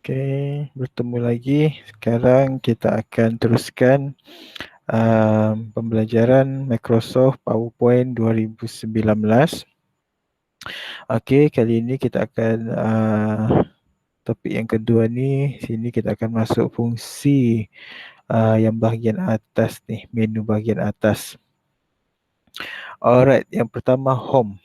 Okey, bertemu lagi. Sekarang kita akan teruskan pembelajaran Microsoft PowerPoint 2019. Okey, kali ini kita akan topik yang kedua ni. Sini kita akan masuk fungsi yang bahagian atas ni, menu bahagian atas. Alright, yang pertama home.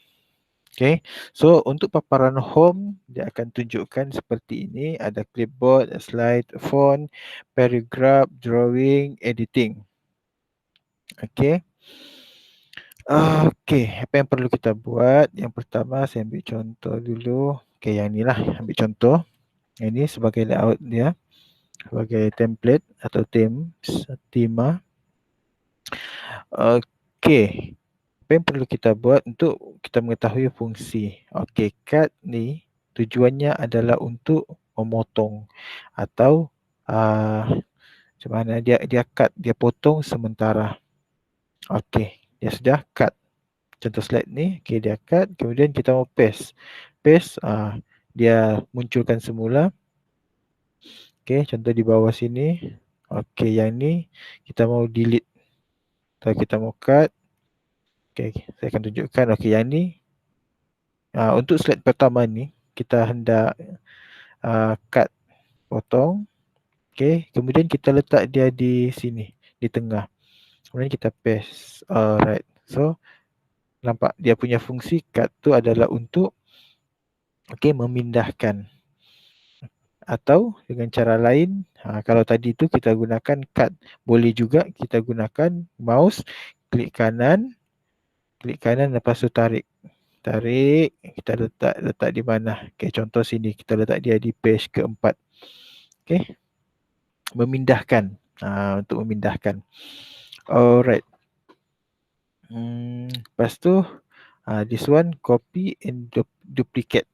Okay, so untuk paparan home, dia akan tunjukkan seperti ini. Ada clipboard, slide, font, paragraph, drawing, editing. Okay. Okay, apa yang perlu kita buat? Yang pertama, saya ambil contoh dulu. Okay, yang ni lah, ambil contoh. Ini sebagai layout dia, sebagai template atau tema. Okay. Apa yang perlu kita buat untuk kita mengetahui fungsi? Okey, cut ni tujuannya adalah untuk memotong atau macam mana dia cut, dia potong sementara. Okey, dia sudah cut. Contoh slide ni, okey dia cut, kemudian kita mau paste. Paste dia munculkan semula. Okey, contoh di bawah sini. Okey, yang ni kita mau delete atau kita mau cut. Okey, saya akan tunjukkan. Okey, yang ni untuk slide pertama ni kita hendak cut, potong. Okey, kemudian kita letak dia di sini, di tengah. Kemudian kita paste. Alright. So nampak dia punya fungsi cut tu adalah untuk memindahkan. Atau dengan cara lain, kalau tadi tu kita gunakan cut, boleh juga kita gunakan mouse, klik kanan lepas tu tarik. Tarik, kita letak di mana? Okey, contoh sini kita letak dia di page keempat. Okey. Memindahkan. Untuk memindahkan. Alright. Lepas tu this one copy and duplicate.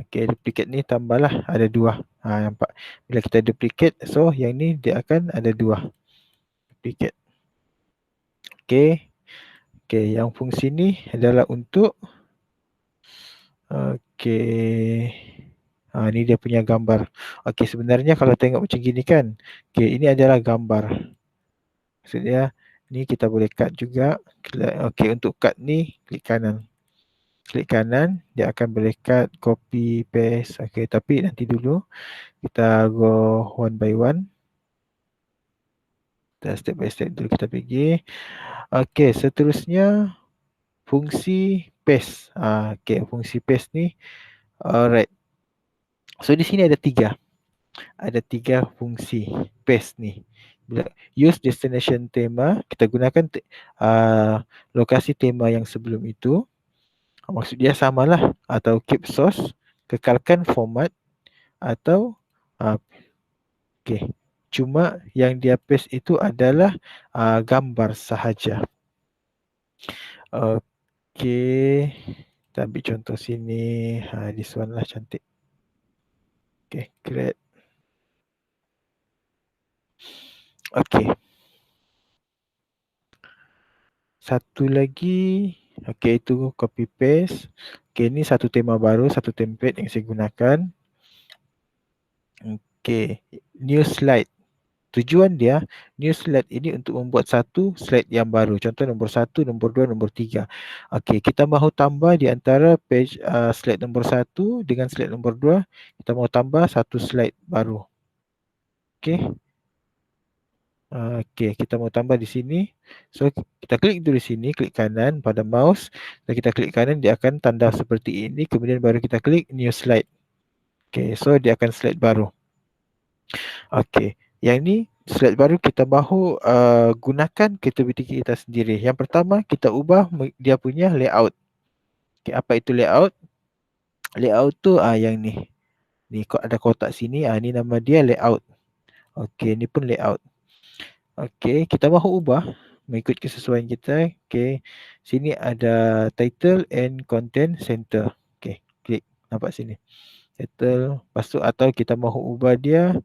Okey, duplicate ni tambahlah ada dua. Nampak. Bila kita duplicate, so yang ni dia akan ada dua. Duplicate. Okey. Okey, yang fungsi ni adalah untuk ni dia punya gambar. Okey, sebenarnya kalau tengok macam gini kan. Okey, ini adalah gambar. Maksudnya ni kita boleh cut juga. Okey, untuk cut ni klik kanan. Klik kanan, dia akan boleh cut, copy, paste. Okey, tapi nanti dulu kita go one by one. Kita step by step dulu kita pergi. Okey, seterusnya fungsi paste. Okey, fungsi paste ni. Alright. So di sini ada tiga. Ada tiga fungsi paste ni. Bila use destination tema, kita gunakan lokasi tema yang sebelum itu. Maksud dia samalah, atau keep source, kekalkan format, atau okey, cuma yang dia paste itu adalah gambar sahaja. Okey, kita ambil contoh sini. This one lah cantik. Okey, create. Okey. Satu lagi, okey, itu copy paste. Okey, ni satu tema baru, satu template yang saya gunakan. Okey, new slide. Tujuan dia, new slide ini untuk membuat satu slide yang baru. Contoh nombor 1, nombor 2, nombor 3. Okey, kita mahu tambah di antara page slide nombor 1 dengan slide nombor 2, kita mahu tambah satu slide baru. Okey. Okey, kita mau tambah di sini. So kita klik dulu sini, klik kanan pada mouse dan kita klik kanan, dia akan tanda seperti ini, kemudian baru kita klik new slide. Okey, so dia akan slide baru. Okey, yang ni slide baru kita mahu gunakan kreativiti kita sendiri. Yang pertama kita ubah dia punya layout. Okey, apa itu layout? Layout tu yang ni. Ni ada kotak sini, ni nama dia layout. Okey, ni pun layout. Okey, kita mahu ubah mengikut kesesuaian kita. Okey, sini ada title and content center. Okey, klik, nampak sini. Title, lepas tu atau kita mahu ubah dia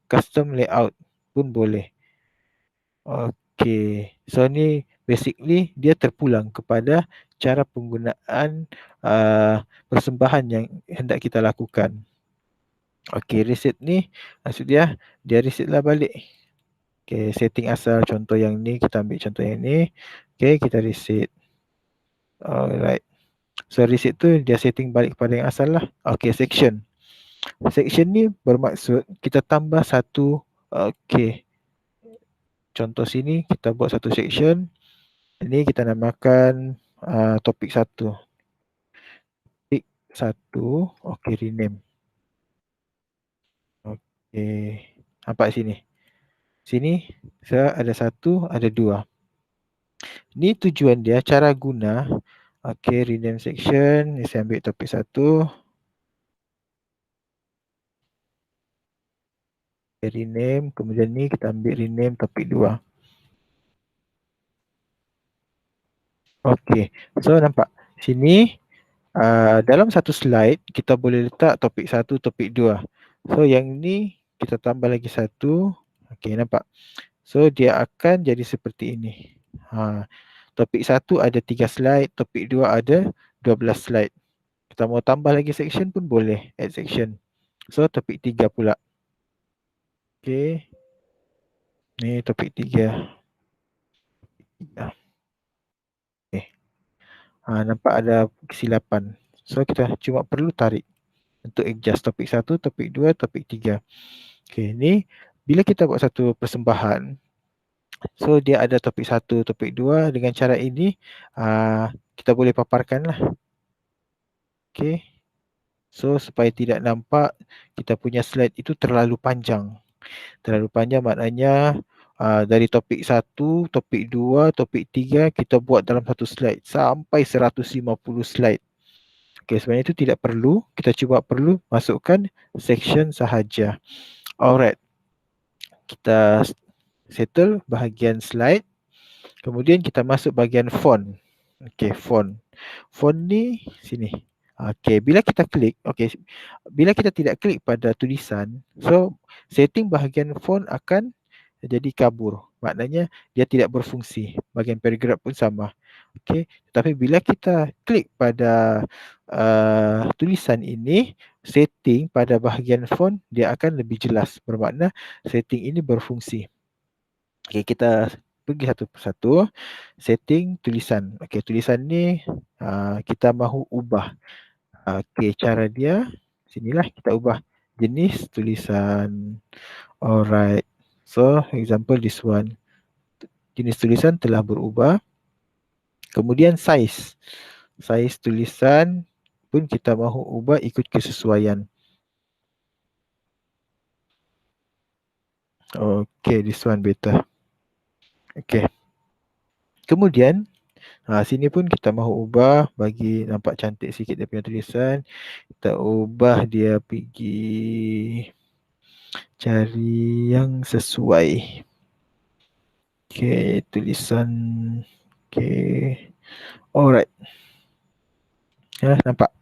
custom layout pun boleh. Okey, so ni basically dia terpulang kepada cara penggunaan persembahan yang hendak kita lakukan. Okey, reset ni maksud dia reset lah balik. Okey, setting asal contoh yang ni, kita ambil contoh yang ni. Okey, kita reset. Alright. So reset tu dia setting balik kepada yang asal lah. Okey, section. Section ni bermaksud kita tambah satu. Okey. Contoh sini kita buat satu section. Ini kita namakan topik 1. Topik 1. Okey, rename. Okey. Nampak sini. Sini saya ada 1, ada 2. Ni tujuan dia, cara guna. Okey, rename section. Ni saya ambil topik 1. Rename, kemudian ni kita ambil rename topik 2. Okey, so nampak sini dalam satu slide kita boleh letak topik 1, topik 2. So yang ni kita tambah lagi 1. Okey, nampak. So dia akan jadi seperti ini. Topik 1 ada 3 slide, topik 2 ada 12 slide. Kita mau tambah lagi section pun boleh, add section. So topik 3 pula. Okey. Ni topik 3. Okay. Nampak ada kesilapan. So kita cuma perlu tarik untuk adjust topik 1, topik 2, topik 3. Okay, ni bila kita buat satu persembahan, so dia ada topik 1, topik 2. Dengan cara ini kita boleh paparkan lah. Okay. So supaya tidak nampak kita punya slide itu terlalu panjang. Terlalu panjang maknanya dari topik 1, topik 2, topik 3 kita buat dalam satu slide sampai 150 slide. Okey, sebenarnya itu tidak perlu. Kita cuma perlu masukkan section sahaja. Alright. Kita settle bahagian slide. Kemudian kita masuk bahagian font. Okey, font. Font ni sini. Okey, bila kita klik, bila kita tidak klik pada tulisan, so setting bahagian font akan jadi kabur. Maknanya dia tidak berfungsi. Bahagian paragraf pun sama. Okey, tapi bila kita klik pada tulisan ini, setting pada bahagian font dia akan lebih jelas. Bermakna setting ini berfungsi. Okey, kita pergi satu persatu. Setting tulisan. Okey, tulisan ni kita mahu ubah. Okey, cara dia sinilah kita ubah jenis tulisan. Alright. So, example this one. Jenis tulisan telah berubah. Kemudian size. Size tulisan pun kita mahu ubah ikut kesesuaian. Okay, this one better. Okay. Kemudian sini pun kita mahu ubah bagi nampak cantik sikit dia punya tulisan. Kita ubah dia pergi cari yang sesuai. Okay, tulisan. Okay. Alright. Nampak?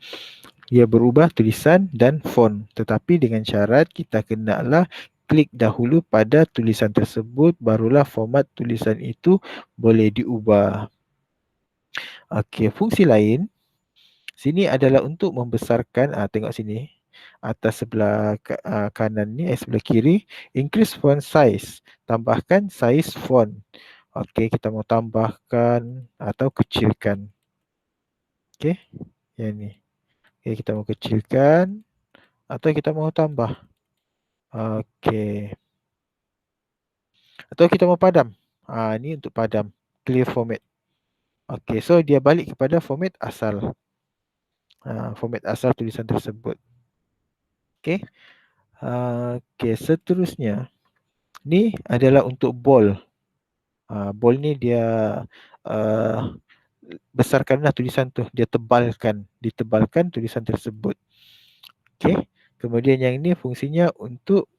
Dia berubah tulisan dan font. Tetapi dengan syarat kita kenalah klik dahulu pada tulisan tersebut, barulah format tulisan itu boleh diubah. Okey, fungsi lain sini adalah untuk membesarkan, tengok sini atas sebelah kanan ni, sebelah kiri, increase font size, tambahkan size font. Okey, kita mau tambahkan atau kecilkan. Okey, yang ni. Okey, kita mau kecilkan atau kita mau tambah. Okey. Atau kita mau padam. Ni untuk padam. Clear format. Okey, so dia balik kepada format asal. Format asal tulisan tersebut. Okey. Okey, seterusnya. Ni adalah untuk bold. Bold ni dia besarkanlah tulisan tu. Dia ditebalkan tulisan tersebut. Okey. Kemudian yang ni fungsinya untuk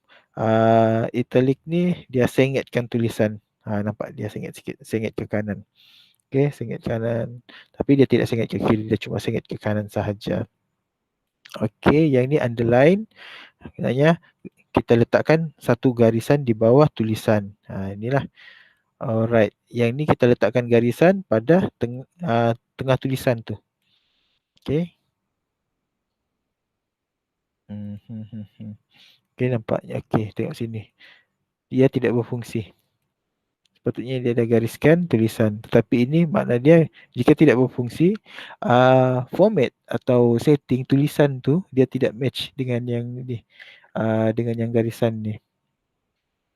italic ni dia sengetkan tulisan. Nampak dia senget sikit, senget ke kanan. Okey, senget kanan. Tapi dia tidak senget ke kiri, dia cuma senget ke kanan sahaja. Okey, yang ni underline. Maknanya kita letakkan satu garisan di bawah tulisan. Inilah. Alright. Yang ni kita letakkan garisan pada tengah tulisan tu. Okey. Okey, nampaknya. Okey, tengok sini. Dia tidak berfungsi. Sepatutnya dia dah gariskan tulisan. Tetapi ini makna dia jika tidak berfungsi, format atau setting tulisan tu dia tidak match dengan yang ni, dengan yang garisan ni.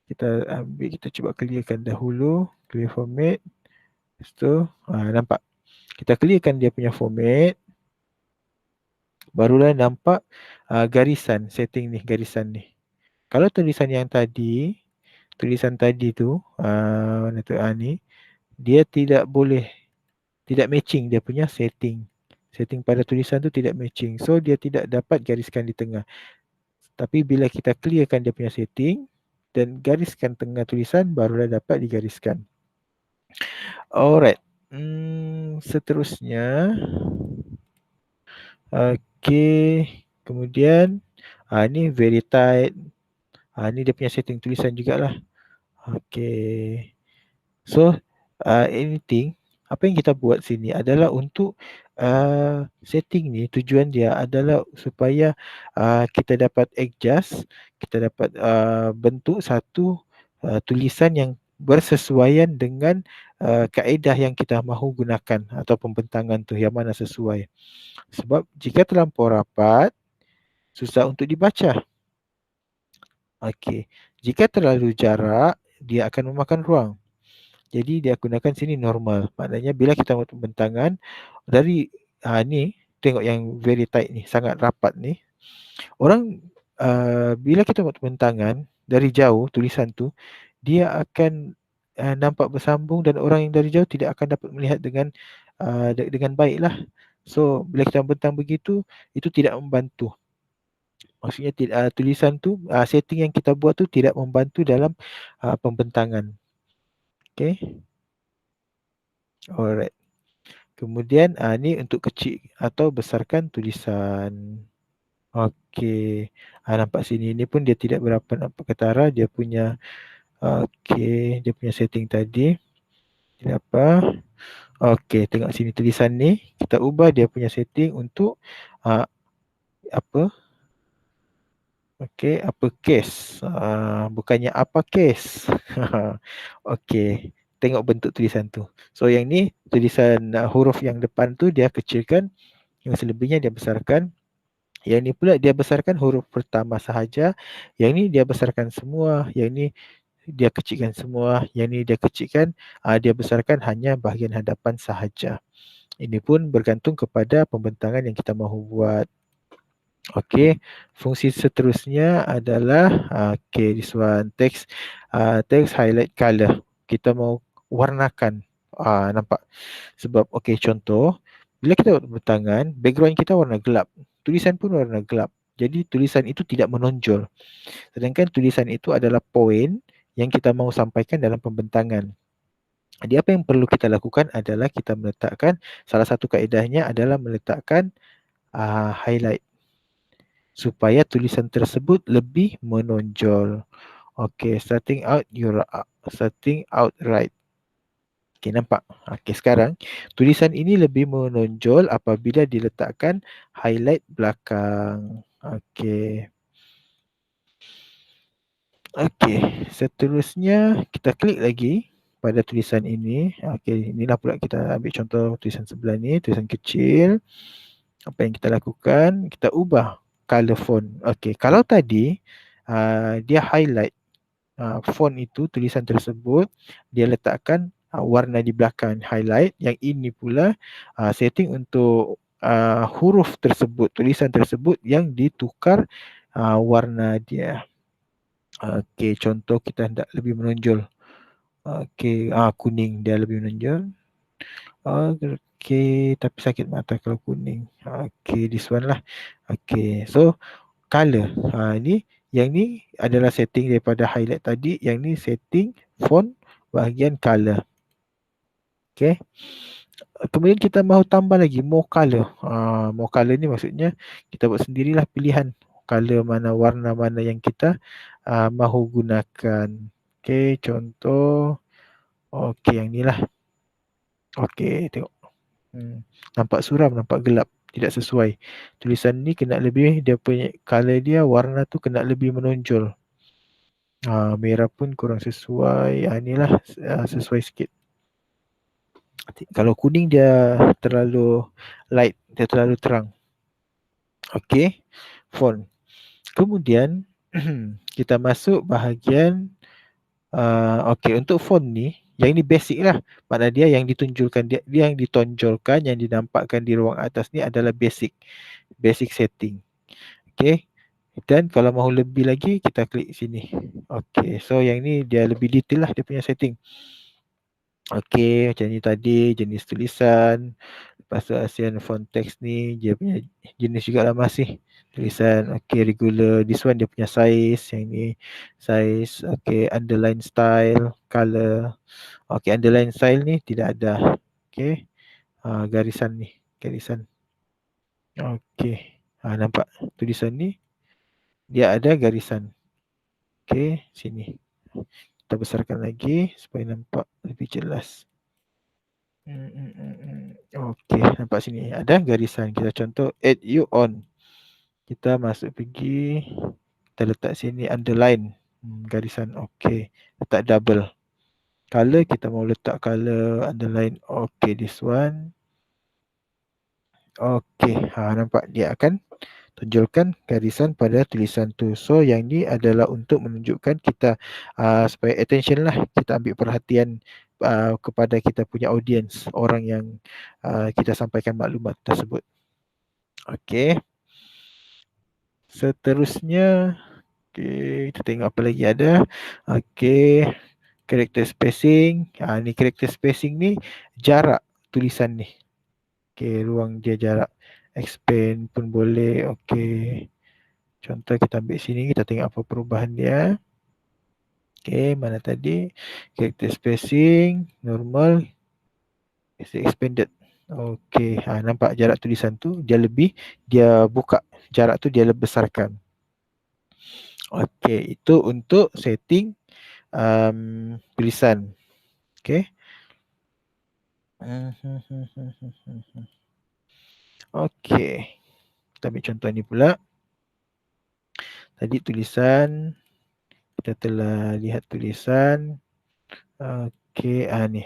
Kita ambil, kita cuba clearkan dahulu, clear format. Lepas tu, nampak? Kita clearkan dia punya format. Barulah nampak garisan, setting ni, garisan ni. Kalau tulisan yang tadi, tulisan tadi tu, mana tu, ni, dia tidak boleh, tidak matching dia punya setting. Setting pada tulisan tu tidak matching. So, dia tidak dapat gariskan di tengah. Tapi bila kita clearkan dia punya setting dan gariskan tengah tulisan, barulah dapat digariskan. Alright. Seterusnya. Okey. Kemudian, ni very tight. Ni dia punya setting tulisan jugalah. Okey. So, anything, apa yang kita buat sini adalah untuk setting ni, tujuan dia adalah supaya kita dapat adjust, kita dapat bentuk satu tulisan yang bersesuaian dengan kaedah yang kita mahu gunakan atau pembentangan tu yang mana sesuai. Sebab jika terlampau rapat, susah untuk dibaca. Okey. Jika terlalu jarak, dia akan memakan ruang. Jadi dia gunakan sini normal. Maknanya bila kita buat pembentangan dari ni, tengok yang very tight ni, sangat rapat ni. Orang bila kita buat pembentangan dari jauh tulisan tu, dia akan nampak bersambung dan orang yang dari jauh tidak akan dapat melihat dengan baiklah. So bila kita bentang begitu, itu tidak membantu. Maksudnya tulisan tu, setting yang kita buat tu tidak membantu dalam pembentangan. Okay. Alright. Kemudian ni untuk kecil atau besarkan tulisan. Okey. Nampak sini ni pun dia tidak berapa nampak ketara dia punya. Okey, dia punya setting tadi. Tidak apa. Okey, tengok sini tulisan ni. Kita ubah dia punya setting untuk apa? Okey, uppercase. Bukannya uppercase. Okey, tengok bentuk tulisan tu. So yang ni tulisan huruf yang depan tu dia kecilkan, yang selebihnya dia besarkan. Yang ni pula dia besarkan huruf pertama sahaja. Yang ni dia besarkan semua. Yang ni dia kecilkan semua. Yang ni dia kecilkan, dia besarkan hanya bahagian hadapan sahaja. Ini pun bergantung kepada pembentangan yang kita mahu buat. Okey, fungsi seterusnya adalah this one, text highlight color. Kita mau warnakan. Nampak? Sebab contoh, bila kita buat pembentangan, background kita warna gelap, tulisan pun warna gelap. Jadi tulisan itu tidak menonjol. Sedangkan tulisan itu adalah poin yang kita mahu sampaikan dalam pembentangan. Jadi apa yang perlu kita lakukan adalah kita meletakkan, salah satu kaedahnya adalah meletakkan highlight supaya tulisan tersebut lebih menonjol. Okey, starting out right. Okey, nampak? Okey, sekarang tulisan ini lebih menonjol apabila diletakkan highlight belakang. Okey. Okey, seterusnya kita klik lagi pada tulisan ini. Okey, inilah pula kita ambil contoh tulisan sebelah ni, tulisan kecil. Apa yang kita lakukan? Kita ubah color font. Okey, kalau tadi dia highlight font itu, tulisan tersebut, dia letakkan warna di belakang highlight. Yang ini pula setting untuk huruf tersebut, tulisan tersebut yang ditukar warna dia. Okey, contoh kita hendak lebih menonjol. Okey, kuning dia lebih menonjol. Okey, tapi sakit mata kalau kuning. Okey, this one lah. Okey, so color. Yang ni adalah setting daripada highlight tadi. Yang ni setting font bahagian color. Okey. Kemudian kita mahu tambah lagi more color. More color ni maksudnya kita buat sendirilah pilihan color mana, warna mana yang kita mahu gunakan. Okey, contoh. Okey, yang ni lah. Okey, tengok. Nampak suram, nampak gelap. tidak sesuai. Tulisan ni kena lebih, dia punya color dia, warna tu kena lebih menonjol. Merah pun kurang sesuai. Inilah sesuai sikit. Kalau kuning dia terlalu light, dia terlalu terang. Okey, font. Kemudian kita masuk bahagian okey, untuk font ni, yang ni basic lah. Makna dia yang ditunjulkan, dia yang ditonjolkan, yang dinampakkan di ruang atas ni adalah basic setting. Okey. Dan kalau mahu lebih lagi, kita klik sini. Okey, so yang ni dia lebih detail lah dia punya setting. Okey, macam ni tadi, jenis tulisan. Lepas tu ASEAN font text ni, dia punya jenis jugalah masih. Tulisan, okey, regular. This one dia punya size, yang ni size. Okey, underline style, color. Okey, underline style ni tidak ada. Okey, garisan ni, garisan. Okey, nampak tulisan ni, dia ada garisan. Okey, sini. Kita besarkan lagi supaya nampak lebih jelas. Okey, nampak sini ada garisan. Kita contoh add you on. Kita masuk pergi, kita letak sini underline, garisan. Okey, letak double. Color kita mau letak color underline. Okey, this one. Okey, nampak dia akan tunjulkan garisan pada tulisan tu. So yang ni adalah untuk menunjukkan kita supaya attention lah, kita ambil perhatian kepada kita punya audience, orang yang kita sampaikan maklumat tersebut. Okey. Seterusnya, okey, kita tengok apa lagi ada. Okey, character spacing. Ni character spacing ni jarak tulisan ni. Okey, ruang dia jarak. Expand pun boleh. Okey. Contoh kita ambil sini, kita tengok apa perubahan dia. Okey, mana tadi? Character spacing, normal, expanded. Okey, nampak jarak tulisan tu dia lebih, dia buka. Jarak tu dia lebih besarkan. Okey, itu untuk setting tulisan. Okey. Okey. Kita ambil contoh ni pula. Tadi tulisan, kita telah lihat tulisan. Okey, ni.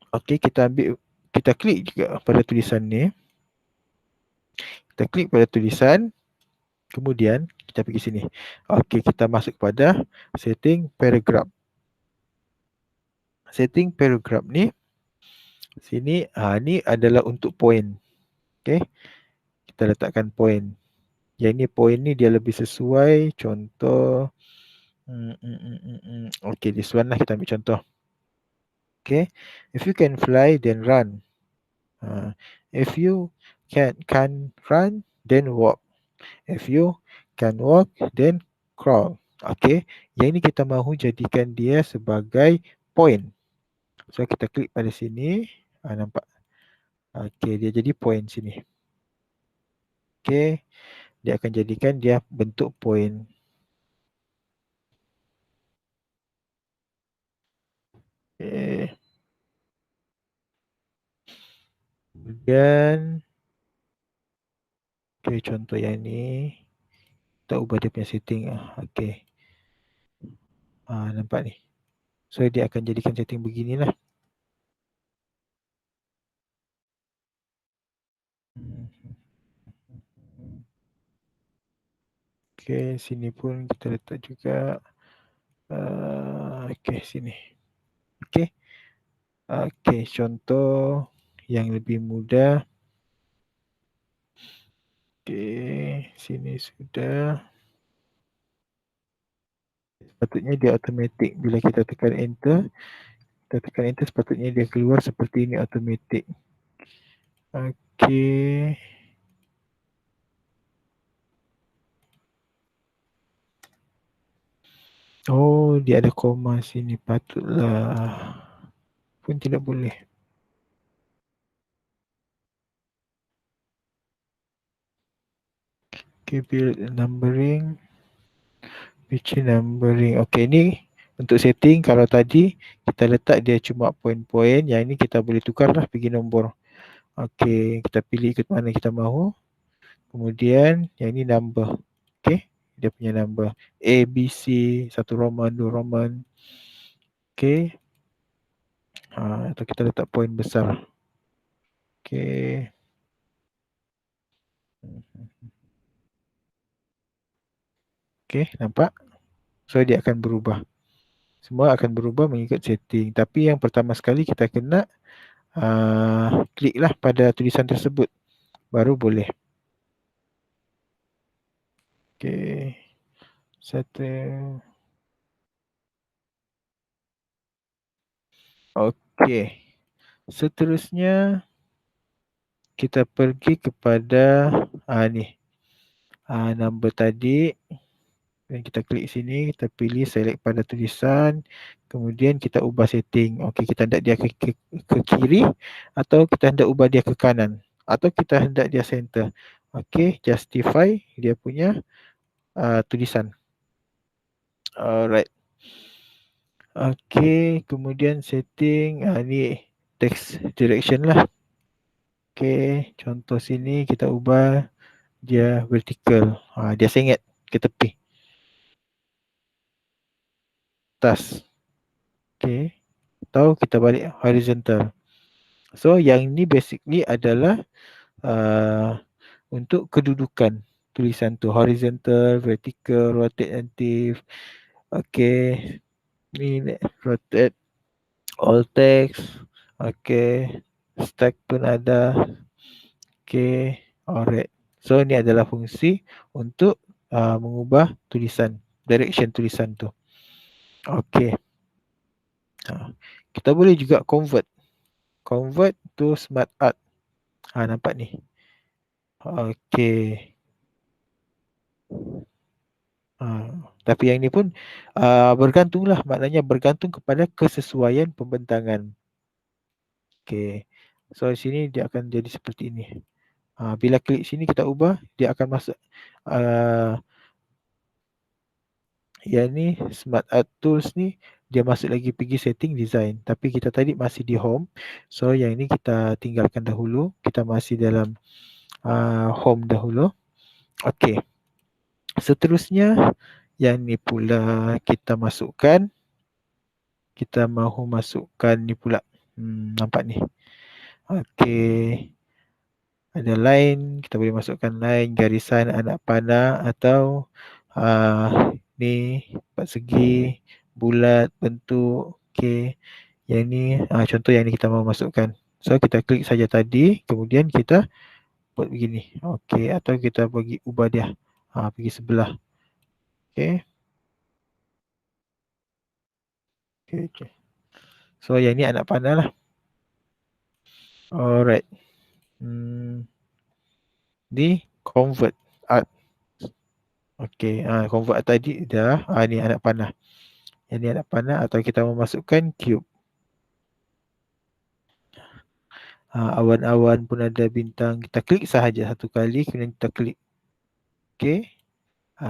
Okey, kita ambil, kita klik juga pada tulisan ni. Kita klik pada tulisan. Kemudian kita pergi sini. Okey, kita masuk pada setting paragraph. Setting paragraph ni, sini, ni adalah untuk point. Okey. Kita letakkan point. Yang ni point ni dia lebih sesuai. Contoh, okey, this one lah, kita ambil contoh. Okay, if you can fly, then run. If you can run, then walk. If you can walk, then crawl. Okay, yang ini kita mahu jadikan dia sebagai point. So kita klik pada sini, nampak. Okay, dia jadi point sini. Okay, dia akan jadikan dia bentuk point. Okay. Kemudian, okay, contoh yang ni, kita ubah dia punya setting. Okay. Nampak ni. So dia akan jadikan setting beginilah. Okay, sini pun kita letak juga. Okay, sini. Okay. Okay, contoh yang lebih mudah. Okay, sini sudah. Sepatutnya dia automatic. Bila kita tekan enter, sepatutnya dia keluar seperti ini, automatic. Okay. Oh, dia ada koma sini. Patutlah. Pun tidak boleh. Okay, build numbering. Picture numbering. Okay, ni untuk setting. Kalau tadi kita letak dia cuma poin-poin, yang ini kita boleh tukar lah pergi nombor. Okey, kita pilih ikut mana kita mahu. Kemudian yang ni number. Okey, dia punya number A, B, C, satu Roman, dua Roman. Okey. Atau kita letak point besar. Okey. Okey, nampak? So dia akan berubah. Semua akan berubah mengikut setting. Tapi yang pertama sekali kita kena kliklah pada tulisan tersebut. Baru boleh. Okey. Satu. Okey. Seterusnya kita pergi kepada ni. Number tadi. Dan kita klik sini, kita pilih select pada tulisan. Kemudian kita ubah setting. Okey, kita hendak dia ke kiri atau kita hendak ubah dia ke kanan atau kita hendak dia center. Okey, justify dia punya tulisan. Alright. Okey, kemudian setting ni text direction lah. Okey, contoh sini kita ubah dia vertical. Dia sengit ke tepi. Atas. Okey. Atau kita balik horizontal. So yang ni basically adalah untuk kedudukan tulisan tu, horizontal, vertical, rotate native. Okey. Ni rotate all text. Okey. Stack pun ada. Okey. Alright. So ni adalah fungsi untuk mengubah tulisan, direction tulisan tu. Okey. Kita boleh juga convert to smart art. Nampak ni. Okey. Tapi yang ni pun bergantunglah, maknanya bergantung kepada kesesuaian pembentangan. Okey. So sini dia akan jadi seperti ini. Bila klik sini kita ubah, dia akan masuk yang ni smart art tools ni, dia masuk lagi pergi setting design. Tapi kita tadi masih di home. So yang ni kita tinggalkan dahulu. Kita masih dalam home dahulu. Okey. Seterusnya yang ni pula kita masukkan. Kita mahu masukkan ni pula. Nampak ni. Okey. Ada line, kita boleh masukkan line, garisan, anak panah atau ni empat segi, bulat, bentuk. Okey. Yang ni contoh yang ni kita mahu masukkan. So kita klik saja tadi, kemudian kita buat begini. Okey, atau kita bagi ubah dia. Pergi sebelah. Okey. Okay. So yang ni anak panah lah. Alright. Ni convert art. Okey, convert art tadi dah. Ni anak panah. Yang ni anak panah atau kita memasukkan cube. Awan-awan pun ada, bintang. Kita klik sahaja satu kali, kemudian kita klik. Okey.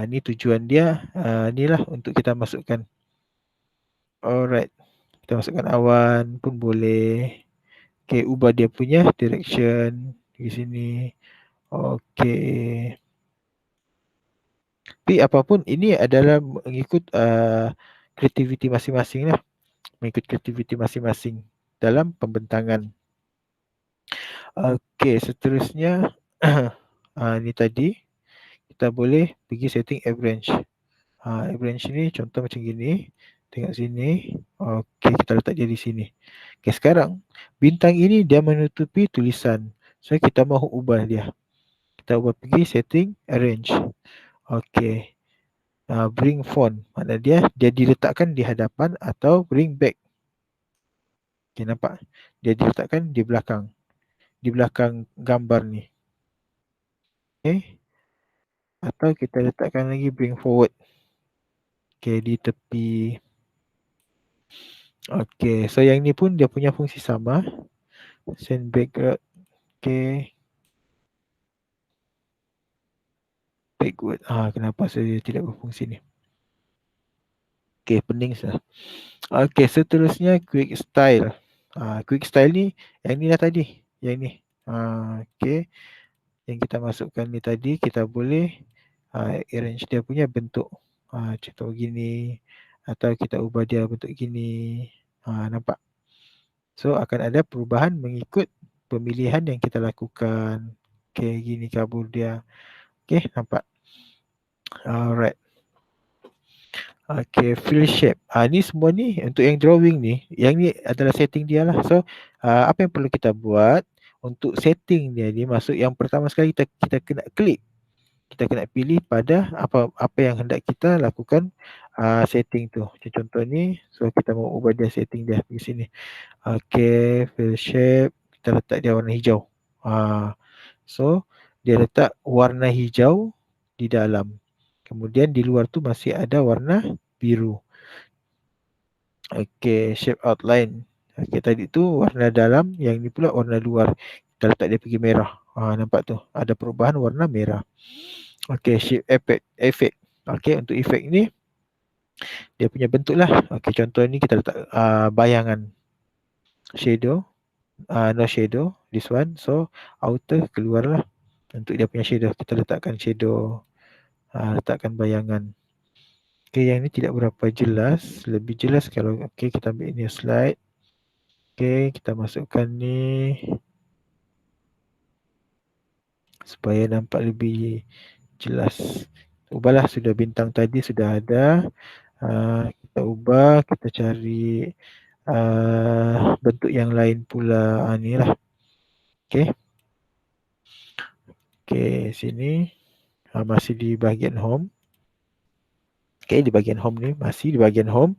Ni tujuan dia. Ni lah untuk kita masukkan. Alright. Kita masukkan awan pun boleh. Okey, ubah dia punya direction di sini. Okey. Tapi apapun ini adalah mengikut kreativiti masing-masing lah. Mengikut kreativiti masing-masing dalam pembentangan. Okey, seterusnya ni tadi kita boleh pergi setting average. Average ni contoh macam gini. Tengok sini. Okey, kita letak dia di sini. Okey, sekarang bintang ini dia menutupi tulisan. So kita mahu ubah dia. Kita ubah pergi setting arrange. Okey. Bring font. Maknanya dia diletakkan di hadapan atau bring back. Okey, nampak? Dia diletakkan di belakang. Di belakang gambar ni. Okey. Atau kita letakkan lagi bring forward. Okey, di tepi. Okey, so yang ni pun dia punya fungsi sama. Send background. Okey. Backward. Kenapa saya tidak berfungsi ni? Okey, pening sah. Okey, seterusnya quick style. Quick style ni, yang ni lah tadi. Yang ni. Okey, yang kita masukkan ni tadi kita boleh arrange dia punya bentuk. Contoh gini atau kita ubah dia bentuk gini. Nampak? So akan ada perubahan mengikut pemilihan yang kita lakukan. Okey, gini kabur dia. Okey, nampak? Alright. Okey, fill shape. Ni semua ni untuk yang drawing ni, yang ni adalah setting dia lah. So, apa yang perlu kita buat untuk setting dia ni, masuk yang pertama sekali kita kena klik. Kita kena pilih pada apa yang hendak kita lakukan setting tu. Macam contoh ni, so kita mau ubah dia setting dia di sini. Okey, fill shape, kita letak dia warna hijau. So dia letak warna hijau di dalam. Kemudian di luar tu masih ada warna biru. Okey, shape outline. Okey, tadi tu warna dalam, yang ni pula warna luar. Kita letak dia pergi merah. Nampak tu, ada perubahan warna merah. Okey, shape effect. Okey, untuk efek ni dia punya bentuk lah. Okey, contoh ni kita letak bayangan shadow, no shadow, this one. So outer keluar lah untuk dia punya shadow. Kita letakkan shadow, letakkan bayangan. Okey, yang ni tidak berapa jelas. Lebih jelas kalau kita ambil new slide. Okey, kita masukkan ni supaya nampak lebih jelas. Ubahlah, sudah bintang tadi sudah ada. Kita ubah, kita cari bentuk yang lain pula. Ni lah. Okey. Okey, sini masih di bahagian home. Okey, di bahagian home ni, masih di bahagian home.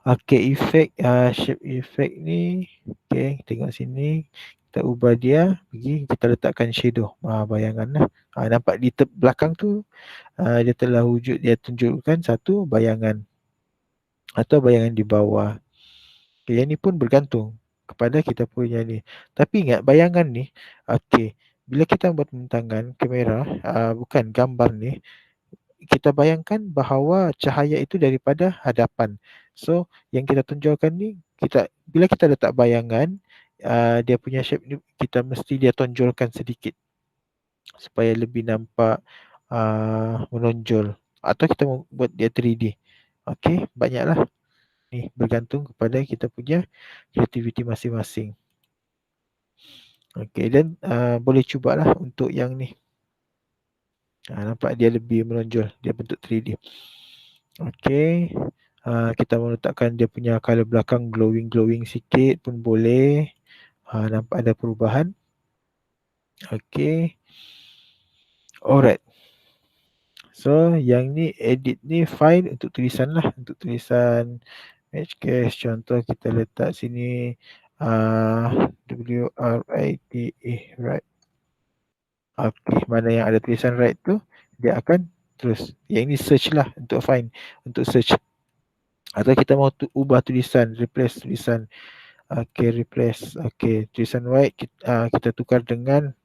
Okey, effect, shape effect ni. Okey, tengok sini. Kita ubah dia, pergi kita letakkan shadow, bayangan lah. Nampak di belakang tu, dia telah wujud, dia tunjukkan satu bayangan atau bayangan di bawah. Okay, yang ni pun bergantung kepada kita punya ni. Tapi ingat, bayangan ni, bila kita buat tangan kamera, bukan gambar ni, kita bayangkan bahawa cahaya itu daripada hadapan. So, yang kita tonjolkan ni, bila kita letak bayangan, dia punya shape ni, kita mesti dia tonjolkan sedikit supaya lebih nampak menonjol. Atau kita buat dia 3D. Okey, banyaklah. Ni bergantung kepada kita punya kreativiti masing-masing. Okey, dan boleh cubalah untuk yang ni. Nampak dia lebih menonjol, dia bentuk 3D. Okey, kita mau letakkan dia punya color belakang glowing sikit pun boleh. Nampak ada perubahan. Okey. Alright. So, yang ni edit ni file untuk tulisan lah, untuk tulisan Hcast. Contoh kita letak sini WRITE, right. Okey, mana yang ada tulisan right tu, dia akan terus. Yang ini search lah, untuk find, untuk search. Atau kita mau ubah tulisan, replace tulisan. Okey, replace. Okey, tulisan white kita tukar dengan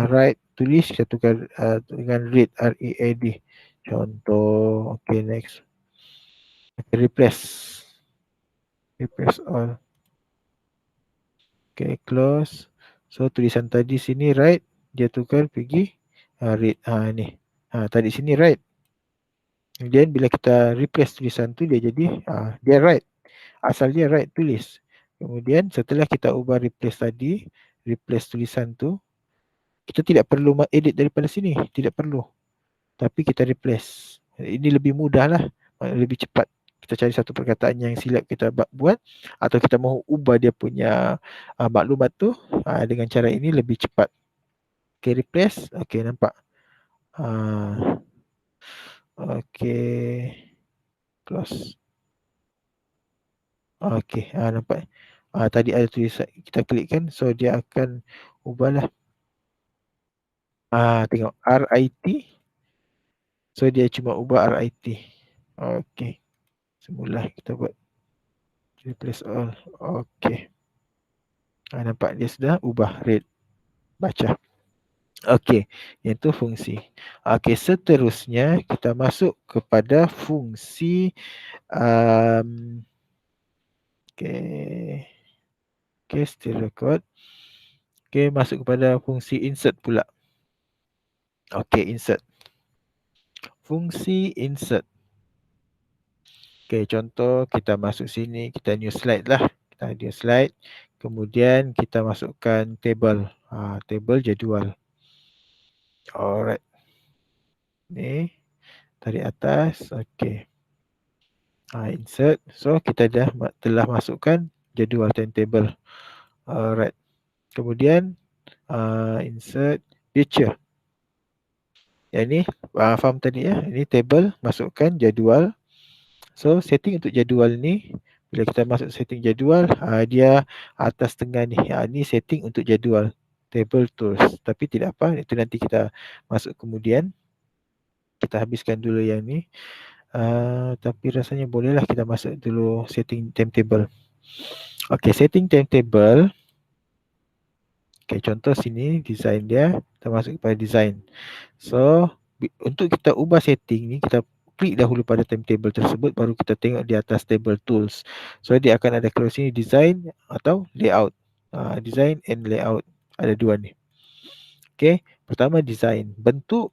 right tulis, kita tukar dengan read, R-E-A-D. Contoh. Okey, next. Okay, replace. Replace all. Okey, close. So, tulisan tadi sini right, dia tukar pergi read. Ni. Tadi sini right. Kemudian bila kita replace tulisan tu, dia jadi dia right. Asal dia right tulis. Kemudian setelah kita ubah replace tadi, replace tulisan tu, kita tidak perlu edit daripada sini, tidak perlu. Tapi kita replace. Ini lebih mudah lah, lebih cepat. Kita cari satu perkataan yang silap kita buat, atau kita mahu ubah dia punya maklumat tu, dengan cara ini lebih cepat. Okay, replace. Okay, nampak. Okay, close. Okay, nampak. Tadi ada tulisan, kita klikkan, so dia akan ubahlah. Tengok RIT. So dia cuma ubah RIT. Okay, semula kita buat replace all. Okay, nampak dia sudah ubah red, baca. Okay, yang tu fungsi. Okay, seterusnya kita masuk kepada fungsi okay, still record. Okey, masuk kepada fungsi insert pula. Okey, insert. Fungsi insert. Okey, contoh kita masuk sini, kita new slide lah. Kita new slide. Kemudian kita masukkan table. Table jadual. Alright. Ni tarik atas. Okey. Insert. So kita telah masukkan jadual timetable. Alright. Kemudian insert picture. Yang ni faham tadi ya. Ini table, masukkan jadual. So setting untuk jadual ni, bila kita masuk setting jadual, dia atas tengah ni. Ni setting untuk jadual table tools. Tapi tidak apa, itu nanti kita masuk kemudian. Kita habiskan dulu yang ni. Tapi rasanya bolehlah kita masuk dulu setting timetable. Okey, setting timetable. Okey, contoh sini design dia, kita masuk kepada design. So untuk kita ubah setting ni, kita klik dahulu pada timetable tersebut, baru kita tengok di atas table tools. So dia akan ada kalau sini design atau layout. Design and layout, ada dua ni. Okey, pertama design, bentuk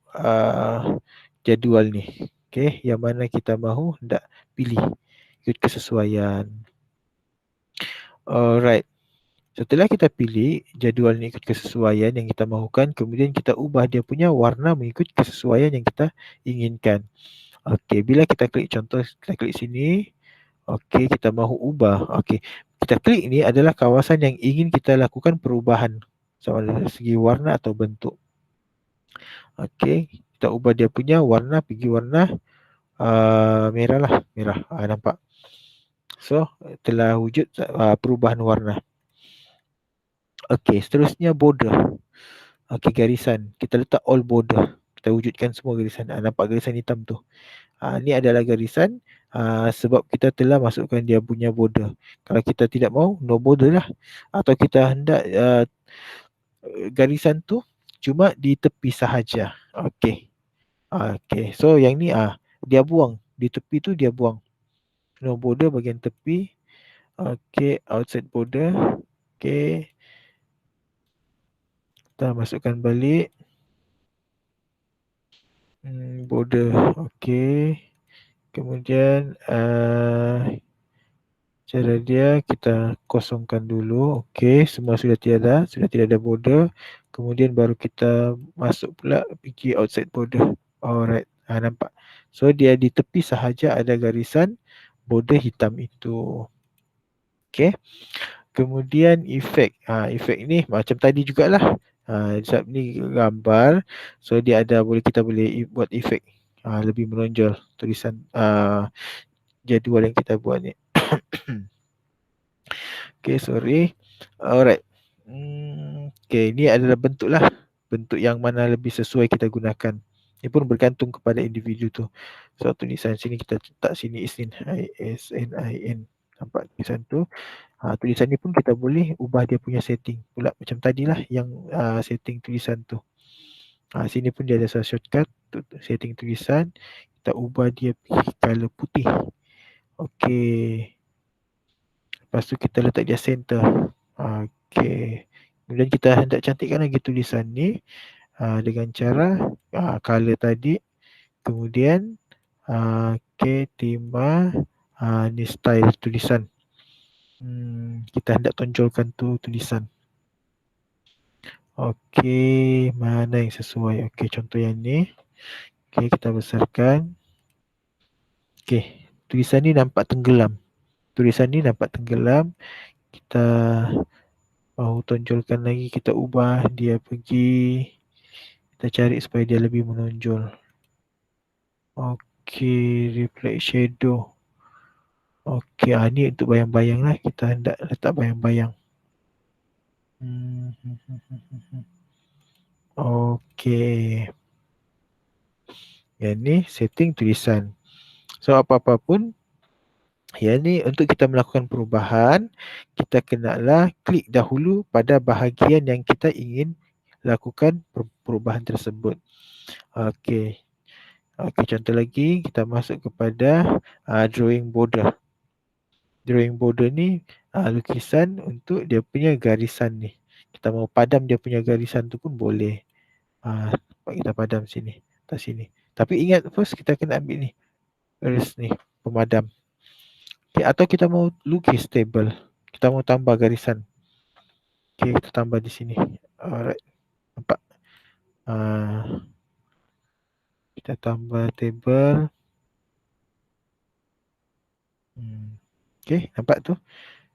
jadual ni. Okey, yang mana kita mahu hendak pilih ikut kesesuaian. Alright. Setelah kita pilih jadual ni ikut kesesuaian yang kita mahukan, kemudian kita ubah dia punya warna mengikut kesesuaian yang kita inginkan. Okey, bila kita klik, contoh kita klik sini. Okey, kita mahu ubah. Okey, kita klik ni adalah kawasan yang ingin kita lakukan perubahan, sama dari segi warna atau bentuk. Okey, kita ubah dia punya warna, pergi warna merah lah, merah. Nampak? So telah wujud perubahan warna. Okey, seterusnya border. Okey, garisan. Kita letak all border. Kita wujudkan semua garisan. Nampak garisan hitam tu. Ni adalah garisan sebab kita telah masukkan dia punya border. Kalau kita tidak mahu, no border lah. Atau kita hendak garisan tu cuma di tepi sahaja. Okey. Okey. So yang ni dia buang. Di tepi tu dia buang. No border bahagian tepi. Okey, outside border. Okey. Kita masukkan balik. Border. Okey. Kemudian cara dia kita kosongkan dulu. Okey, semua sudah tidak ada border. Kemudian baru kita masuk pula pergi outside border. Alright, nampak. So dia di tepi sahaja ada garisan border hitam itu. Okey. Kemudian efek. Efek ni macam tadi jugalah. Sebab ni gambar. So dia ada, kita boleh buat efek lebih menonjol tulisan jadual yang kita buat ni. Okay, sorry. Alright. Okay, ni adalah bentuk lah. Bentuk yang mana lebih sesuai kita gunakan. Ini pun bergantung kepada individu tu. So tulisan sini kita letak sini ISNIN. Nampak tulisan tu. Tulisan ni pun kita boleh ubah dia punya setting pula macam tadilah yang setting tulisan tu. Sini pun dia ada shortcut setting tulisan. Kita ubah dia pergi color putih. Okey. Lepas tu kita letak dia center. Okey. Kemudian kita hendak cantikkan lagi tulisan ni dengan cara color tadi. Kemudian okey, tema ni style tulisan. Kita hendak tonjolkan tu tulisan. Okey, mana yang sesuai? Okey, contoh yang ni. Okey, kita besarkan. Okey, tulisan ni nampak tenggelam. Tulisan ni nampak tenggelam. Kita mahu tonjolkan lagi, kita ubah dia pergi. Kita cari supaya dia lebih menonjol. Okey, reflect shadow. Okey, ni untuk bayang-bayang lah. Kita hendak letak bayang-bayang. Okey. Yang ni setting tulisan. So apa-apa pun, yang ni untuk kita melakukan perubahan, kita kenalah klik dahulu pada bahagian yang kita ingin lakukan perubahan tersebut. Okey. Okey, contoh lagi kita masuk kepada drawing border. Drawing border ni lukisan untuk dia punya garisan ni. Kita mau padam dia punya garisan tu pun boleh. Kita padam sini, atas sini. Tapi ingat first kita kena ambil ni, garis ni, pemadam. Okay, atau kita mau lukis table, kita mau tambah garisan. Okay, kita tambah di sini. Alright, nampak? Kita tambah table. Okay, nampak tu?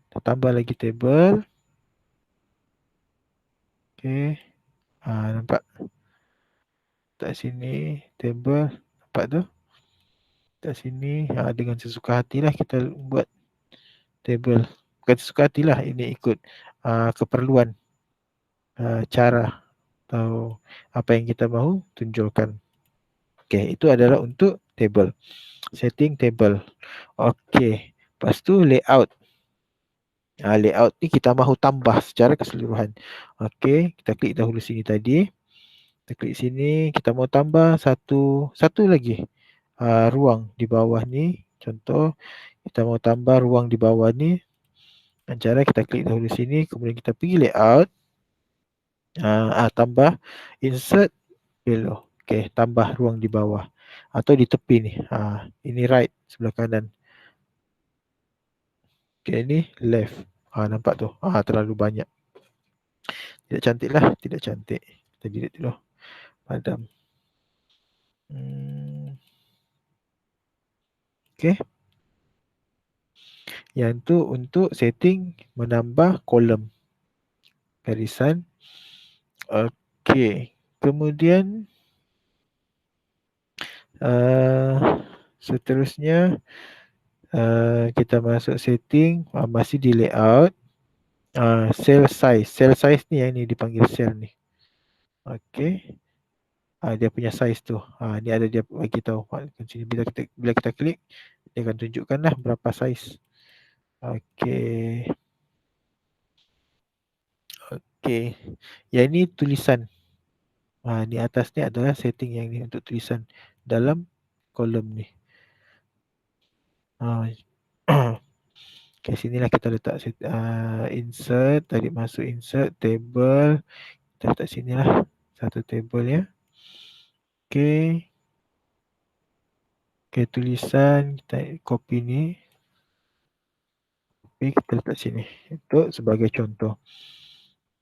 Kita tambah lagi table. Okay, nampak? Kat sini table, nampak tu? Kat sini dengan sesuka hatilah kita buat table. Bukan sesuka hatilah, ini ikut keperluan, cara atau apa yang kita mahu tunjukkan. Okay, itu adalah untuk table. Setting table. Okay, lepas tu layout. Layout ni kita mahu tambah secara keseluruhan. Okay, kita klik dahulu sini tadi. Kita klik sini, kita mau tambah satu lagi ruang di bawah ni. Contoh, kita mau tambah ruang di bawah ni. Dengan cara kita klik dahulu sini, kemudian kita pergi layout. Tambah insert below. Okay, tambah ruang di bawah atau di tepi ni. Ini right, sebelah kanan. Okay, ini left. Nampak tu? Terlalu banyak. Tidak cantik lah, tidak cantik. Kita delete dulu. Padam. Okay. Yang tu untuk setting menambah kolom garisan. Okay. Kemudian seterusnya kita masuk setting, masih di layout. Cell size. Cell size ni yang ni dipanggil cell ni. Okay. Dia punya size tu. Ni ada dia bagi tahu. Bila kita klik, dia akan tunjukkan lah berapa size. Okay. Okay. Yang ni tulisan. Ni atas ni adalah setting yang ni untuk tulisan dalam kolom ni. Okay, sinilah kita letak insert. Tadi masuk insert table. Kita letak sinilah satu table ya. Okay. Okay, tulisan kita copy ni. Okay, kita letak sini untuk sebagai contoh.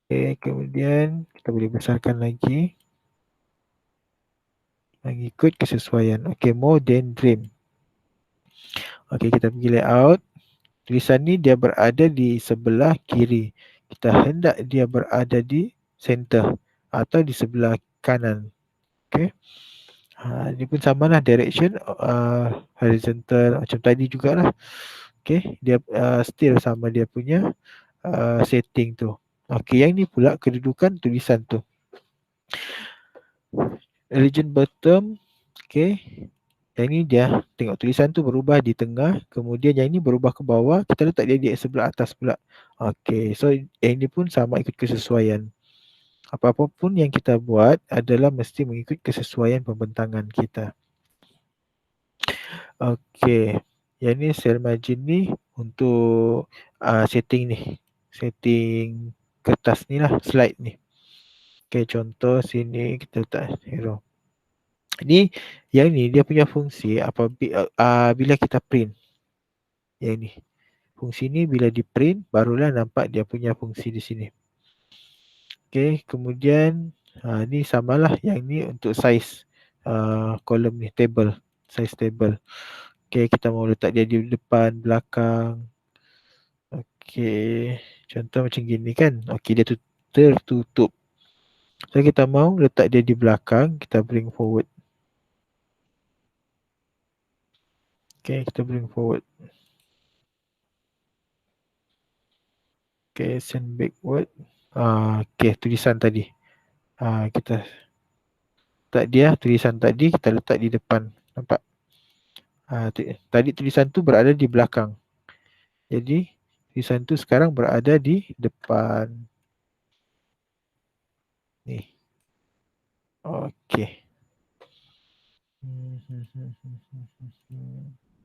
Okay, kemudian kita boleh besarkan lagi mengikut kesesuaian. Okay, more than dream. Okay, kita pergi layout. Tulisan ni dia berada di sebelah kiri. Kita hendak dia berada di center atau di sebelah kanan. Okay. Ini pun sama lah direction, horizontal macam tadi jugalah. Okay, dia still sama dia punya setting tu. Okay, yang ni pula kedudukan tulisan tu. Region bottom. Okay. Yang ni dia tengok tulisan tu berubah di tengah, kemudian yang ni berubah ke bawah, kita letak dia di sebelah atas pula. Okay, so yang ni pun sama ikut kesesuaian. Apa-apa pun yang kita buat adalah mesti mengikut kesesuaian pembentangan kita. Okay, yang ni cell margin ni untuk setting ni, setting kertas ni lah, slide ni. Okay, contoh sini kita letak hero. Ni yang ni dia punya fungsi bila kita print. Yang ni. Fungsi ni bila di print barulah nampak dia punya fungsi di sini. Okey, kemudian ni samalah yang ni untuk size kolom ni, table, size table. Okey, kita mau letak dia di depan, belakang. Okey, contoh macam gini kan. Okey, dia tu tertutup. So kita mau letak dia di belakang, kita bring forward. Okay, kita bring forward. Okay, send backward. Okay, tulisan tadi. Kita letak dia, tulisan tadi kita letak di depan. Nampak? Tadi tulisan tu berada di belakang. Jadi, tulisan tu sekarang berada di depan. Ni. Okay.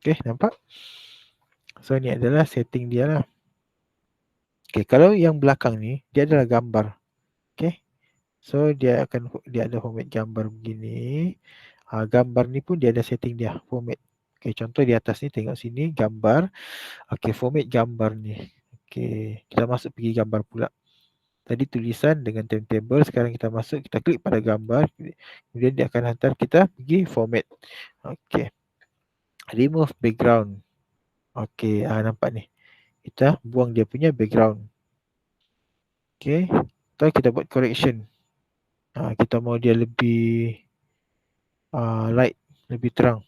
Okay, nampak? So, ni adalah setting dia lah. Okay, kalau yang belakang ni, dia adalah gambar. Okay. So dia ada format gambar begini. Gambar ni pun dia ada setting dia, format. Okay, contoh di atas ni tengok sini gambar. Okay, format gambar ni. Okay, kita masuk pergi gambar pula. Tadi tulisan dengan timetable, sekarang kita masuk, kita klik pada gambar. Kemudian dia akan hantar kita pergi format. Okay. Remove background. Okay, nampak ni. Kita buang dia punya background. Okay. Atau kita buat correction. Kita mau dia lebih light, lebih terang.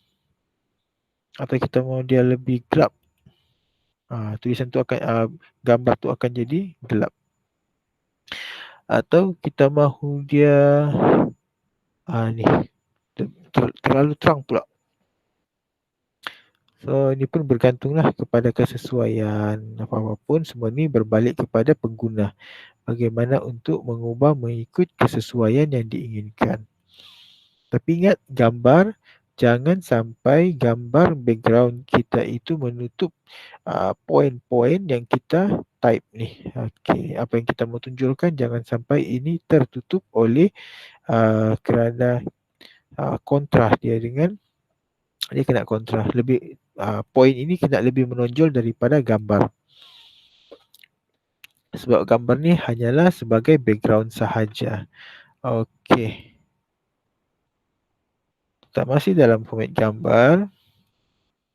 Atau kita mau dia lebih gelap. Tulisan tu akan gambar tu akan jadi gelap. Atau kita mahu dia ni terlalu terang pula. So ini pun bergantunglah kepada kesesuaian apa-apa pun, semua ni berbalik kepada pengguna. Bagaimana untuk mengubah mengikut kesesuaian yang diinginkan. Tapi ingat, gambar jangan sampai gambar background kita itu menutup poin-poin yang kita type ni. Okey, apa yang kita mau tunjukkan jangan sampai ini tertutup oleh kerana kontra dia dengan dia kena kontra. Lebih poin ini kena lebih menonjol daripada gambar. Sebab gambar ni hanyalah sebagai background sahaja. Okey. Kita masih dalam format gambar.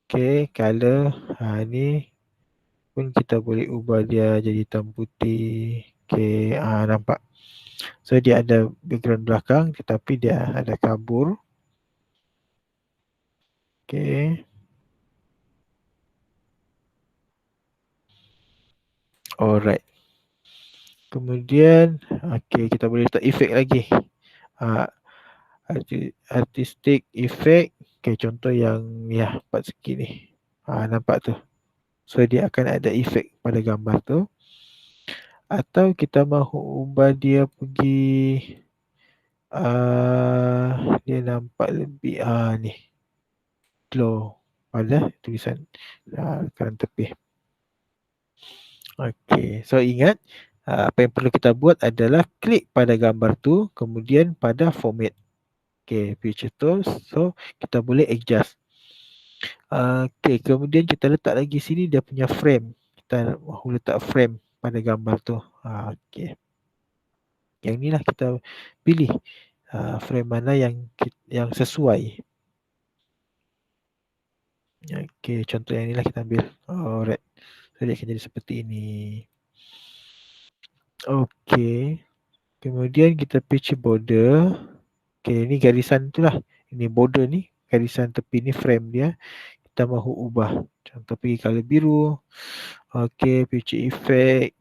Okey, color. Ni pun kita boleh ubah dia jadi hitam putih. Okey, nampak. So dia ada background belakang tetapi dia ada kabur. Okey. Alright. Kemudian okey, kita boleh letak efek lagi. Artistic effect. Okay, contoh yang part segi ni. Nampak tu. So dia akan ada efek pada gambar tu. Atau kita mahu ubah dia pergi dia nampak lebih ni glow pada tulisan kanan tepi. Okay, so ingat apa yang perlu kita buat adalah klik pada gambar tu, kemudian pada format. Okay, picture tools. So kita boleh adjust. Okay, kemudian kita letak lagi sini dia punya frame. Kita mahu letak frame pada gambar tu. Okay. Yang ni lah kita pilih frame mana yang sesuai. Okay, contoh yang ni lah kita ambil. Alright. So dia akan jadi seperti ini. Okay. Kemudian kita picture border. Okay, ni garisan tu lah. Ini border ni, garisan tepi ni frame dia. Kita mahu ubah. Contoh pergi color biru. Okay, picture effect.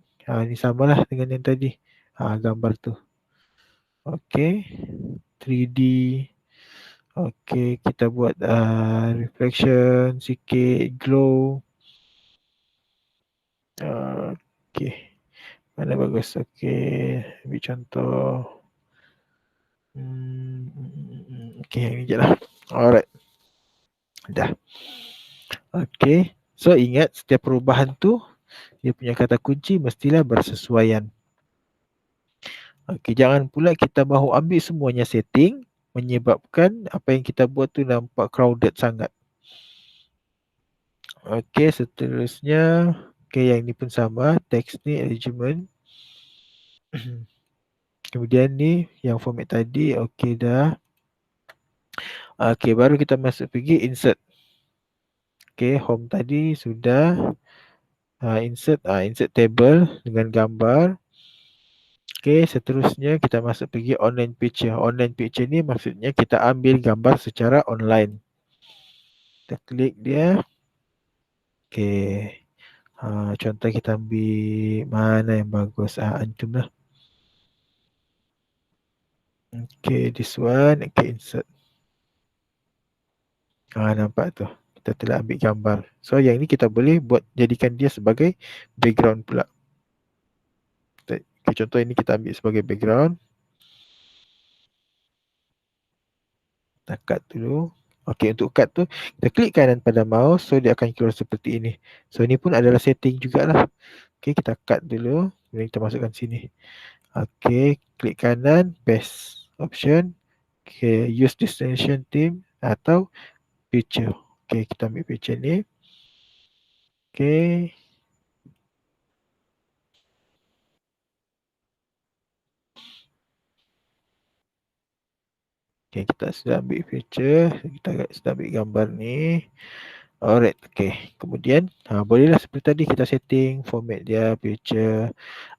Ni samalah dengan yang tadi. Gambar tu. Okay. 3D. Okay, kita buat reflection sikit, glow. Okay. Mana bagus? Okay, ambil contoh. Okay, yang ni je lah. Alright. Dah. Okay. So ingat setiap perubahan tu dia punya kata kunci mestilah bersesuaian. Okay, jangan pula kita mahu ambil semuanya setting menyebabkan apa yang kita buat tu nampak crowded sangat. Okay, seterusnya. Okay, yang ni pun sama. Text ni arrangement. Kemudian ni yang format tadi. Okay dah. Okay, baru kita masuk pergi insert. Okay, home tadi sudah. Insert table dengan gambar. Okay, seterusnya kita masuk pergi online picture. Online picture ni maksudnya kita ambil gambar secara online. Kita klik dia. Okay. Contoh kita ambil mana yang bagus. Antum lah. Okay, this one. Okay, insert. Nampak tu. Kita telah ambil gambar. So, yang ni kita boleh buat jadikan dia sebagai background pula. Okay, contoh ini kita ambil sebagai background. Kita cut dulu. Okay, untuk cut tu, kita klik kanan pada mouse. So, dia akan keluar seperti ini. So, ini pun adalah setting jugalah. Okay, kita cut dulu. Kemudian kita masukkan sini. Okey, klik kanan, paste option. Okey, use destination theme atau picture. Okey, kita ambil picture ni. Okey. Okey, kita sudah ambil picture, kita sudah ambil gambar ni. Alright, okey. Kemudian, bolehlah seperti tadi kita setting format dia, picture.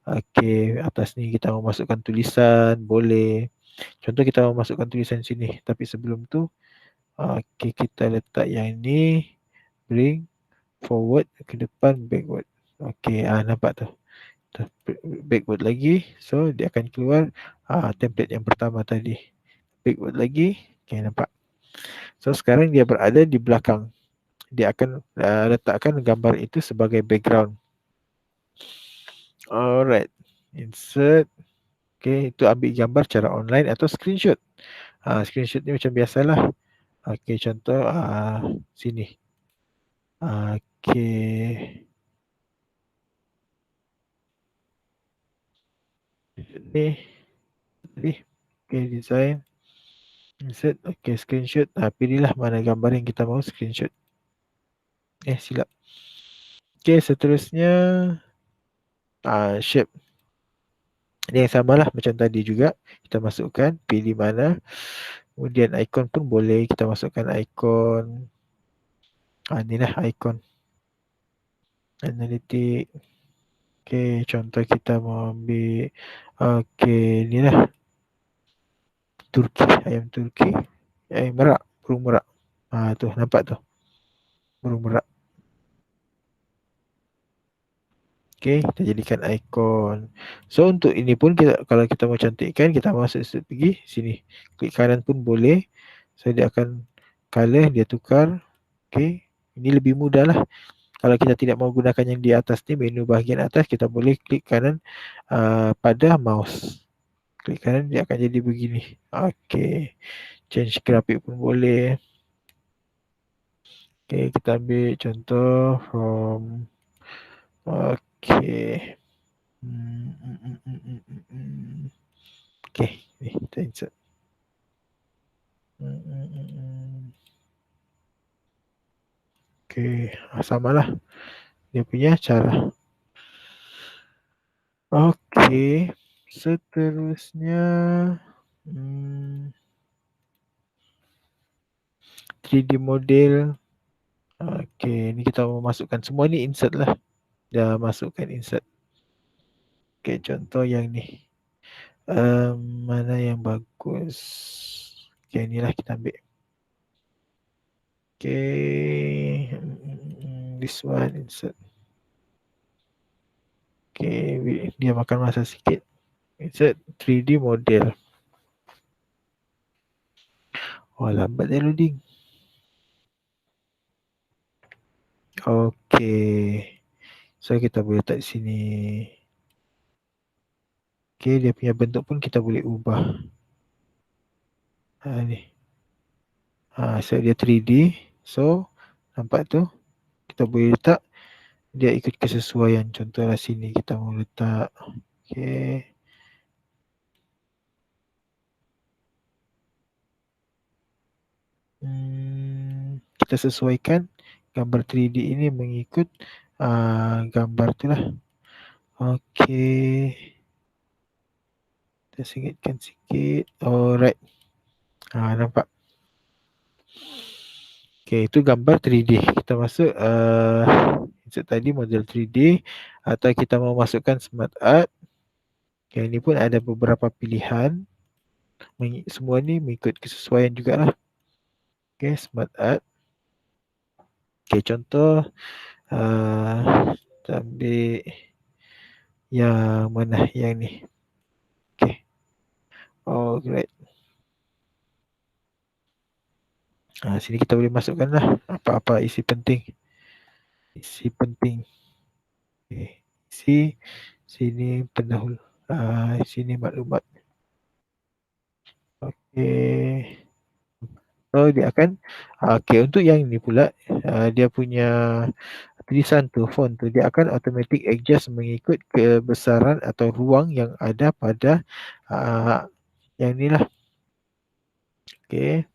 Okey, atas ni kita mau masukkan tulisan, boleh. Contoh kita mau masukkan tulisan sini, tapi sebelum tu, okey kita letak yang ni, bring forward ke depan, backward. Okey, nampak tu. Backward lagi, so dia akan keluar template yang pertama tadi. Backward lagi, okey nampak. So sekarang dia berada di belakang. Dia akan letakkan gambar itu sebagai background. Alright, insert. Okey, itu ambil gambar cara online atau screenshot. Screenshot ni macam biasalah. Okey, contoh sini. Okey. Ni. Ni. Okey, design. Insert. Okey, screenshot. Pilihlah mana gambar yang kita mau screenshot. Silap. Okey, seterusnya shape. Ini yang samalah macam tadi juga. Kita masukkan, pilih mana. Kemudian ikon pun boleh kita masukkan ikon. Inilah ikon. Analitik. Okey, contoh kita mau ambil. Okey, inilah. Turki, ayam Turki. Merak, burung merak. Tu nampak tu. Burung merak. Okey, kita jadikan ikon. So untuk ini pun kita, kalau kita mau cantikkan, kita masuk pergi sini. Klik kanan pun boleh. So dia akan color, dia tukar. Okey, ini lebih mudah lah. Kalau kita tidak mau gunakan yang di atas ni, menu bahagian atas, kita boleh klik kanan pada mouse. Klik kanan, dia akan jadi begini. Okey, change grafik pun boleh. Okey, kita ambil contoh from. Okey. Okey, ni kita insert. Okey, samalah dia punya cara. Okey, seterusnya 3D model. Okey, ni kita mau masukkan semua ni insert lah. Dah masukkan insert. Okey, contoh yang ni. Mana yang bagus? Okey, inilah kita ambil. Okey, this one insert. Okey, dia makan masa sikit. Insert 3D model. Lambat dia loading. Okey. So kita boleh letak di sini. Okey, dia punya bentuk pun kita boleh ubah. Ni. So dia 3D. So nampak tu. Kita boleh letak dia ikut kesesuaian. Contohlah sini kita mau letak. Okey. Kita sesuaikan gambar 3D ini mengikut gambar tu lah. Okey. Kita singkatkan sikit. Alright. Nampak. Okey, itu gambar 3D. Kita masuk insert tadi model 3D atau kita mau masukkan smart art. Yang ini pun ada beberapa pilihan. Semua ni mengikut kesesuaian jugalah. Okey, smart art. Okey, contoh kita ambil yang mana yang ni. Okey. Alright. Sini kita boleh masukkan lah apa-apa isi penting. Isi penting. Okay. Isi sini pendahulu. Sini maklumat. Okey. So dia akan okey, untuk yang ni pula dia punya tulisan tu, font tu, dia akan automatic adjust mengikut kebesaran atau ruang yang ada pada uh, yang ni lah. Okey.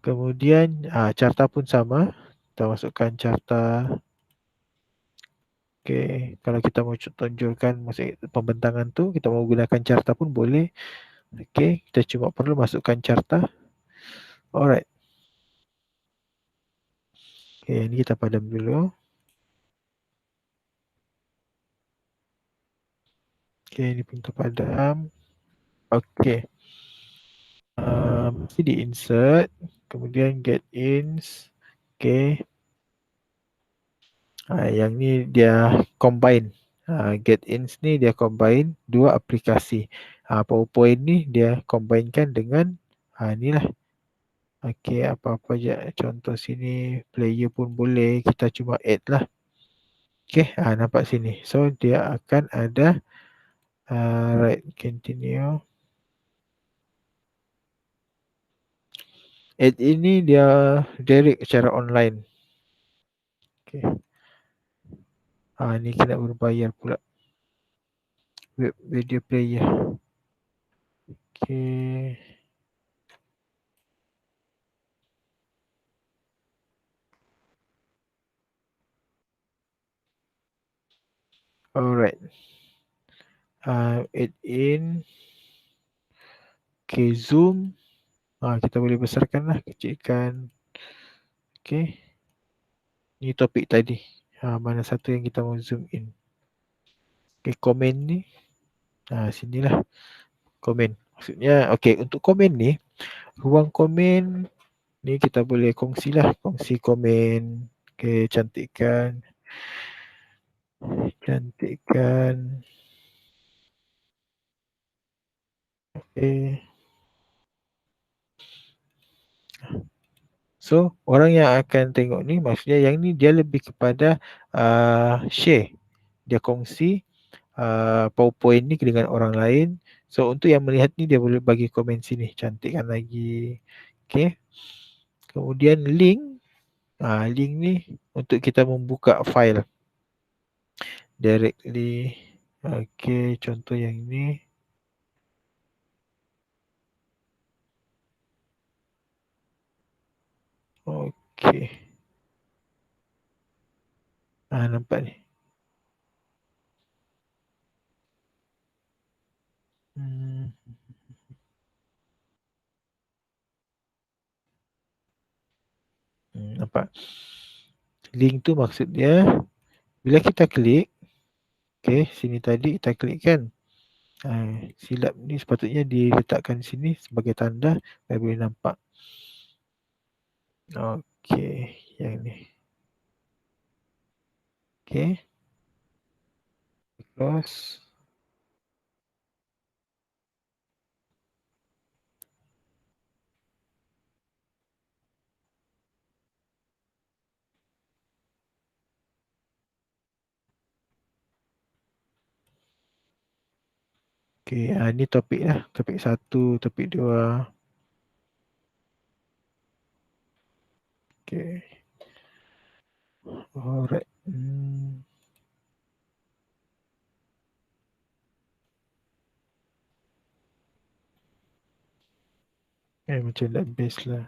Kemudian carta pun sama. Kita masukkan carta. Okey, kalau kita mau tunjukkan maksud pembentangan tu, kita mau gunakan carta pun boleh. Okey, kita cuma perlu masukkan carta. Alright. Okey, ni kita padam dulu. Okey, ni pun kita padam. Okey. Mesti di insert, kemudian get ins. Okey. Yang ni dia combine. Get ins ni dia combine dua aplikasi. PowerPoint ni dia combinekan dengan ni lah. Okey, apa-apa je contoh sini, player pun boleh, kita cuma add lah. Okey, nampak sini. So dia akan ada right, continue. Add ini dia direct secara online. Okey. Ni kena berbayar pula. Web video player. Okey. Alright. Add in. Okay, zoom. Kita boleh besarkan lah, kecilkan. Okay. Ni topik tadi. Mana satu yang kita mau zoom in. Okay, komen ni. Sinilah. Komen. Maksudnya, okay, untuk komen ni, ruang komen ni kita boleh kongsilah. Kongsi komen. Okay, cantikkan. Cantikkan. Okay. So, orang yang akan tengok ni, maksudnya yang ni dia lebih kepada share. Dia kongsi PowerPoint ni dengan orang lain. So, untuk yang melihat ni, dia boleh bagi komen sini. Cantikkan lagi. Okay. Kemudian link. Link ni untuk kita membuka file. Directly. Okay, contoh yang ni. Okay. Nampak ni. Nampak. Link tu maksud dia, bila kita klik, okay, sini tadi kita klik kan. Silap ni sepatutnya diletakkan sini sebagai tanda supaya boleh nampak. Okay, yang ni. Okay. Close. Okay, ni topik lah. Topik 1, topik 2. Okay. Alright. Macam nak base lah.